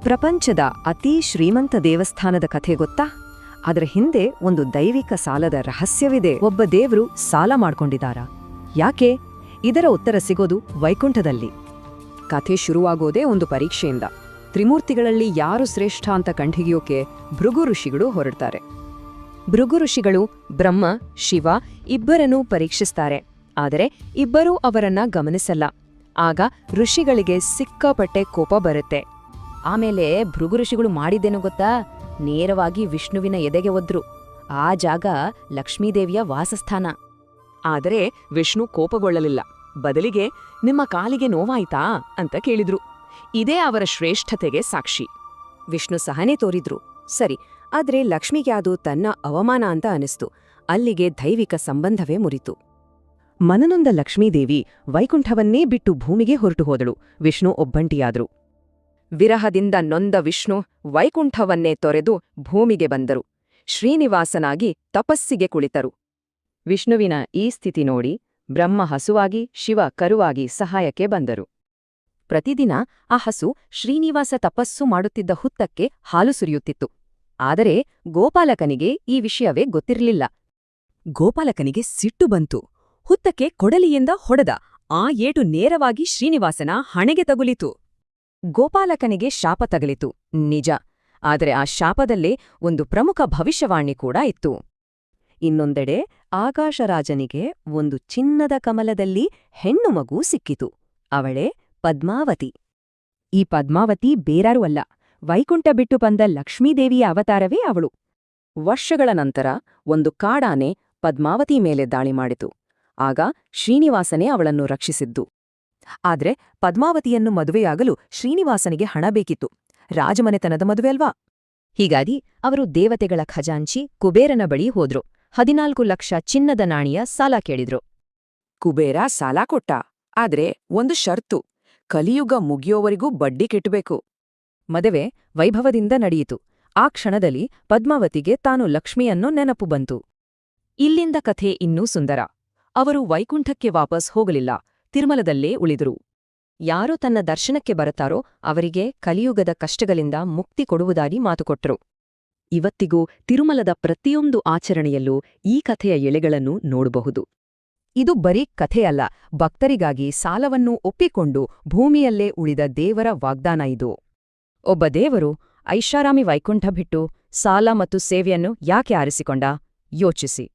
ಪ್ರಪಂಚದ ಅತೀ ಶ್ರೀಮಂತ ದೇವಸ್ಥಾನದ ಕಥೆ ಗೊತ್ತಾ? ಅದರ ಹಿಂದೆ ಒಂದು ದೈವಿಕ ಸಾಲದ ರಹಸ್ಯವಿದೆ. ಒಬ್ಬ ದೇವರು ಸಾಲ ಮಾಡ್ಕೊಂಡಿದ್ದಾರಾ? ಯಾಕೆ? ಇದರ ಉತ್ತರ ಸಿಗೋದು ವೈಕುಂಠದಲ್ಲಿ. ಕಥೆ ಶುರುವಾಗೋದೇ ಒಂದು ಪರೀಕ್ಷೆಯಿಂದ. ತ್ರಿಮೂರ್ತಿಗಳಲ್ಲಿ ಯಾರು ಶ್ರೇಷ್ಠ ಅಂತ ಕಂಡುಹಿಡಿಯೋಕೆ ಭೃಗು ಋಷಿಗಳು ಹೊರಡ್ತಾರೆ. ಭೃಗು ಋಷಿಗಳು ಬ್ರಹ್ಮ, ಶಿವ ಇಬ್ಬರನ್ನೂ ಪರೀಕ್ಷಿಸ್ತಾರೆ. ಆದರೆ ಇಬ್ಬರೂ ಅವರನ್ನ ಗಮನಿಸಲ್ಲ. ಆಗ ಋಷಿಗಳಿಗೆ ಸಿಕ್ಕಾಪಟ್ಟೆ ಕೋಪ ಬರುತ್ತೆ. ಆಮೇಲೆ ಭೃಗು ಋಷಿಗಳು ಮಾಡಿದ್ದೇನು ಗೊತ್ತಾ? ನೇರವಾಗಿ ವಿಷ್ಣುವಿನ ಎದೆಗೆ ಒದ್ರು. ಆ ಜಾಗ ಲಕ್ಷ್ಮೀದೇವಿಯ ವಾಸಸ್ಥಾನ. ಆದರೆ ವಿಷ್ಣು ಕೋಪಗೊಳ್ಳಲಿಲ್ಲ. ಬದಲಿಗೆ ನಿಮ್ಮ ಕಾಲಿಗೆ ನೋವಾಯ್ತಾ ಅಂತ ಕೇಳಿದ್ರು. ಇದೇ ಅವರ ಶ್ರೇಷ್ಠತೆಗೆ ಸಾಕ್ಷಿ. ವಿಷ್ಣು ಸಹನೆ ತೋರಿದ್ರು, ಸರಿ. ಆದ್ರೆ ಲಕ್ಷ್ಮಿಗೆ ಅದು ತನ್ನ ಅವಮಾನ ಅಂತ ಅನಿಸ್ತು. ಅಲ್ಲಿಗೆ ದೈವಿಕ ಸಂಬಂಧವೇ ಮುರಿತು. ಮನನೊಂದ ಲಕ್ಷ್ಮೀದೇವಿ ವೈಕುಂಠವನ್ನೇ ಬಿಟ್ಟು ಭೂಮಿಗೆ ಹೊರಟು ಹೋದಳು. ವಿಷ್ಣು ಒಬ್ಬಂಟಿಯಾದ್ರು. ವಿರಹದಿಂದ ನೊಂದ ವಿಷ್ಣು ವೈಕುಂಠವನ್ನೇ ತೊರೆದು ಭೂಮಿಗೆ ಬಂದರು. ಶ್ರೀನಿವಾಸನಾಗಿ ತಪಸ್ಸಿಗೆ ಕುಳಿತರು. ವಿಷ್ಣುವಿನ ಈ ಸ್ಥಿತಿ ನೋಡಿ ಬ್ರಹ್ಮ ಹಸುವಾಗಿ, ಶಿವ ಕರುವಾಗಿ ಸಹಾಯಕ್ಕೆ ಬಂದರು. ಪ್ರತಿದಿನ ಆ ಹಸು ಶ್ರೀನಿವಾಸ ತಪಸ್ಸು ಮಾಡುತ್ತಿದ್ದ ಹುತ್ತಕ್ಕೆ ಹಾಲು ಸುರಿಯುತ್ತಿತ್ತು. ಆದರೆ ಗೋಪಾಲಕನಿಗೆ ಈ ವಿಷಯವೇ ಗೊತ್ತಿರಲಿಲ್ಲ. ಗೋಪಾಲಕನಿಗೆ ಸಿಟ್ಟು ಬಂತು. ಹುತ್ತಕ್ಕೆ ಕೊಡಲಿಯಿಂದ ಹೊಡೆದ. ಆ ಏಟು ನೇರವಾಗಿ ಶ್ರೀನಿವಾಸನ ಹಣೆಗೆ ತಗುಲಿತು. ಗೋಪಾಲಕನಿಗೆ ಶಾಪ ತಗಲಿತು, ನಿಜ. ಆದರೆ ಆ ಶಾಪದಲ್ಲೇ ಒಂದು ಪ್ರಮುಖ ಭವಿಷ್ಯವಾಣಿ ಕೂಡ ಇತ್ತು. ಇನ್ನೊಂದೆಡೆ ಆಕಾಶರಾಜನಿಗೆ ಒಂದು ಚಿನ್ನದ ಕಮಲದಲ್ಲಿ ಹೆಣ್ಣು ಮಗು ಸಿಕ್ಕಿತು. ಅವಳೇ ಪದ್ಮಾವತಿ. ಈ ಪದ್ಮಾವತಿ ಬೇರಾರೂ ಅಲ್ಲ, ವೈಕುಂಠ ಬಿಟ್ಟು ಬಂದ ಲಕ್ಷ್ಮೀದೇವಿಯ ಅವತಾರವೇ ಅವಳು. ವರ್ಷಗಳ ನಂತರ ಒಂದು ಕಾಡಾನೆ ಪದ್ಮಾವತಿ ಮೇಲೆ ದಾಳಿ ಮಾಡಿತು. ಆಗ ಶ್ರೀನಿವಾಸನೇ ಅವಳನ್ನು ರಕ್ಷಿಸಿದ್ದು. ಆದ್ರೆ ಪದ್ಮಾವತಿಯನ್ನು ಮದುವೆಯಾಗಲು ಶ್ರೀನಿವಾಸನಿಗೆ ಹಣ ಬೇಕಿತ್ತು. ರಾಜಮನೆತನದ ಮದುವೆ ಅಲ್ವಾ? ಹೀಗಾಗಿ ಅವರು ದೇವತೆಗಳ ಖಜಾಂಚಿ ಕುಬೇರನ ಬಳಿ ಹೋದ್ರು. 14 ಲಕ್ಷ ಚಿನ್ನದ ನಾಣಿಯ ಸಾಲ ಕೇಳಿದ್ರು. ಕುಬೇರ ಸಾಲ ಕೊಟ್ಟ. ಆದ್ರೆ ಒಂದು ಷರ್ತು, ಕಲಿಯುಗ ಮುಗಿಯೋವರೆಗೂ ಬಡ್ಡಿ ಕೆಟ್ಟಬೇಕು. ಮದುವೆ ವೈಭವದಿಂದ ನಡೆಯಿತು. ಆ ಕ್ಷಣದಲ್ಲಿ ಪದ್ಮಾವತಿಗೆ ತಾನು ಲಕ್ಷ್ಮಿಯನ್ನೋ ನೆನಪು ಬಂತು. ಇಲ್ಲಿಂದ ಕಥೆ ಇನ್ನೂ ಸುಂದರ. ಅವರು ವೈಕುಂಠಕ್ಕೆ ವಾಪಸ್ ಹೋಗಲಿಲ್ಲ, ತಿರುಮಲದಲ್ಲೇ ಉಳಿದರು. ಯಾರು ತನ್ನ ದರ್ಶನಕ್ಕೆ ಬರುತ್ತಾರೋ ಅವರಿಗೆ ಕಲಿಯುಗದ ಕಷ್ಟಗಳಿಂದ ಮುಕ್ತಿ ಕೊಡುವುದಾಗಿ ಮಾತುಕೊಟ್ಟರು. ಇವತ್ತಿಗೂ ತಿರುಮಲದ ಪ್ರತಿಯೊಂದು ಆಚರಣೆಯಲ್ಲೂ ಈ ಕಥೆಯ ಎಳೆಗಳನ್ನು ನೋಡಬಹುದು. ಇದು ಬರೀ ಕಥೆಯಲ್ಲ, ಭಕ್ತರಿಗಾಗಿ ಸಾಲವನ್ನು ಒಪ್ಪಿಕೊಂಡು ಭೂಮಿಯಲ್ಲೇ ಉಳಿದ ದೇವರ ವಾಗ್ದಾನ ಇದು. ಒಬ್ಬ ದೇವರು ಐಷಾರಾಮಿ ವೈಕುಂಠ ಬಿಟ್ಟು ಸಾಲ ಮತ್ತು ಸೇವೆಯನ್ನು ಯಾಕೆ ಆರಿಸಿಕೊಂಡ? ಯೋಚಿಸಿ.